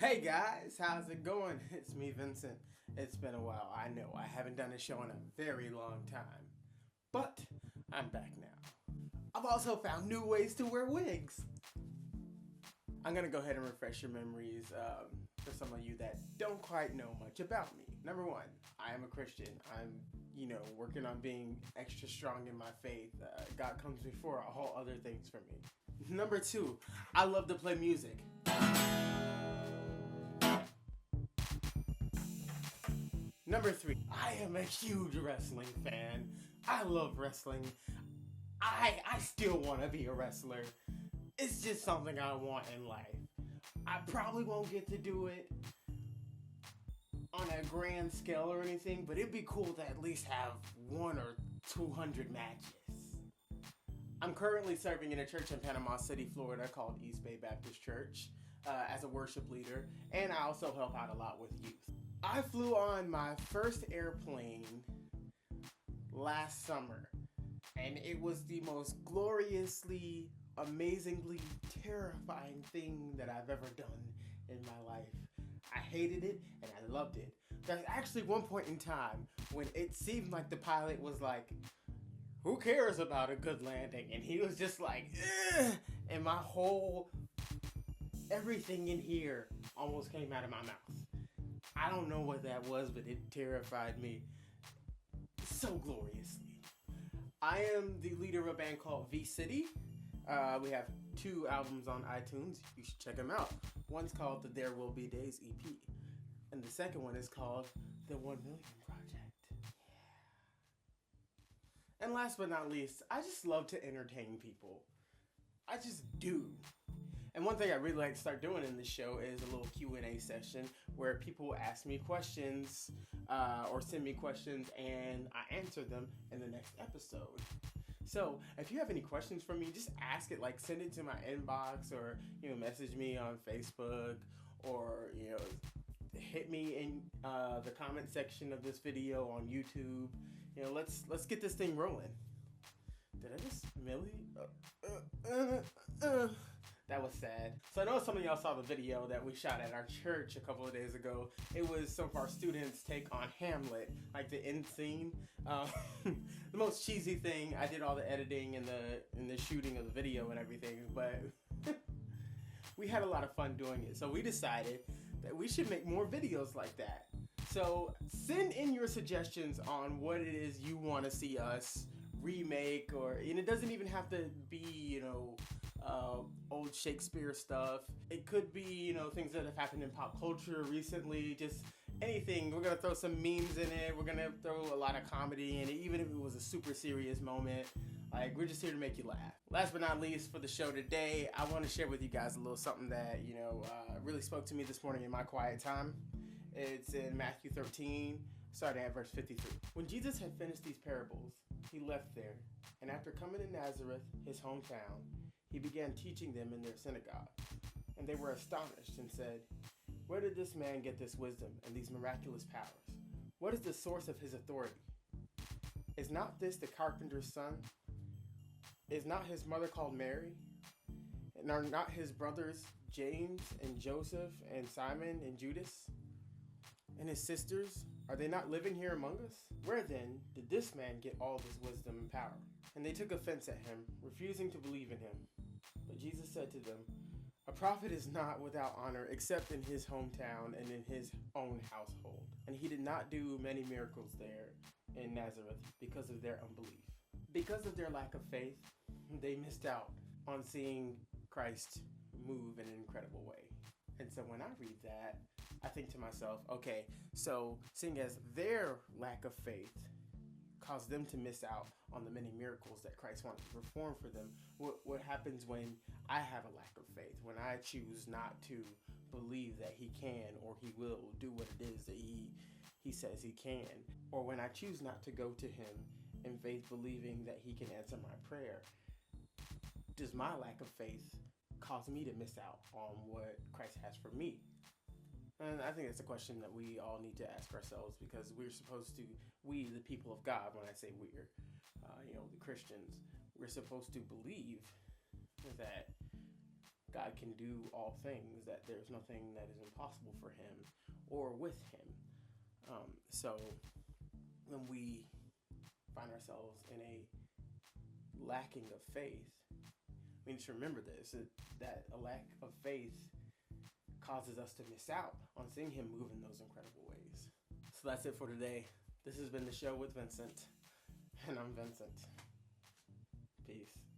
Hey guys, how's it going? It's me, Vincent. It's been a while. I know I haven't done a show in a very long time, but I'm back now. I've also found new ways to wear wigs. I'm gonna go ahead and refresh your memories for some of you that don't quite know much about me. Number one, I am a Christian. I'm, working on being extra strong in my faith. God comes before all other things for me. Number two, I love to play music. Number three, I am a huge wrestling fan. I love wrestling. I still want to be a wrestler. It's just something I want in life. I probably won't get to do it on a grand scale or anything, but it'd be cool to at least have 100 or 200 matches. I'm currently serving in a church in Panama City, Florida called East Bay Baptist Church as a worship leader, and I also help out a lot with youth. I flew on my first airplane last summer, and it was the most gloriously, amazingly terrifying thing that I've ever done in my life. I hated it and I loved it. There's actually one point in time when it seemed like the pilot was like, who cares about a good landing? And he was just like, ugh! And my everything in here almost came out of my mouth. I don't know what that was, but it terrified me so gloriously. I am the leader of a band called V-City. We have 2 albums on iTunes. You should check them out. One's called the There Will Be Days EP. And the second one is called the 1 Million Project. Yeah. And last but not least, I just love to entertain people. I just do. And one thing I really like to start doing in this show is a little Q&A session where people ask me questions or send me questions and I answer them in the next episode. So if you have any questions for me, just ask it, like send it to my inbox or, message me on Facebook or, hit me in the comment section of this video on YouTube. Let's get this thing rolling. Did I just That was sad. So I know some of y'all saw the video that we shot at our church a couple of days ago. It was some of our students' take on Hamlet, like the end scene. The most cheesy thing. I did all the editing and the shooting of the video and everything, but we had a lot of fun doing it. So we decided that we should make more videos like that. So send in your suggestions on what it is you want to see us remake, and it doesn't even have to be, old Shakespeare stuff. It could be, things that have happened in pop culture recently, just anything. We're going to throw some memes in it. We're going to throw a lot of comedy in it, even if it was a super serious moment. Like, we're just here to make you laugh. Last but not least, for the show today, I want to share with you guys a little something that, really spoke to me this morning in my quiet time. It's in Matthew 13, starting at verse 53. When Jesus had finished these parables, he left there, and after coming to Nazareth, his hometown, he began teaching them in their synagogue. And they were astonished and said, "Where did this man get this wisdom and these miraculous powers? What is the source of his authority? Is not this the carpenter's son? Is not his mother called Mary? And are not his brothers James and Joseph and Simon and Judas? And his sisters, are they not living here among us? Where then did this man get all this wisdom and power?" And they took offense at him, refusing to believe in him. But Jesus said to them, "A prophet is not without honor except in his hometown and in his own household." And he did not do many miracles there in Nazareth because of their unbelief. Because of their lack of faith, they missed out on seeing Christ move in an incredible way. And so when I read that, I think to myself, okay, so seeing as their lack of faith caused them to miss out on the many miracles that Christ wanted to perform for them, what happens when I have a lack of faith, when I choose not to believe that he can or he will do what it is that he says he can, or when I choose not to go to him in faith believing that he can answer my prayer? Does my lack of faith cause me to miss out on what Christ has for me? And I think that's a question that we all need to ask ourselves, because we're supposed to, we, the people of God, when I say we're, the Christians, we're supposed to believe that God can do all things, that there's nothing that is impossible for him or with him. So when we find ourselves in a lacking of faith, we need to remember this, that a lack of faith causes us to miss out on seeing him move in those incredible ways. So that's it for today. This has been The Show with Vincent, and I'm Vincent. Peace.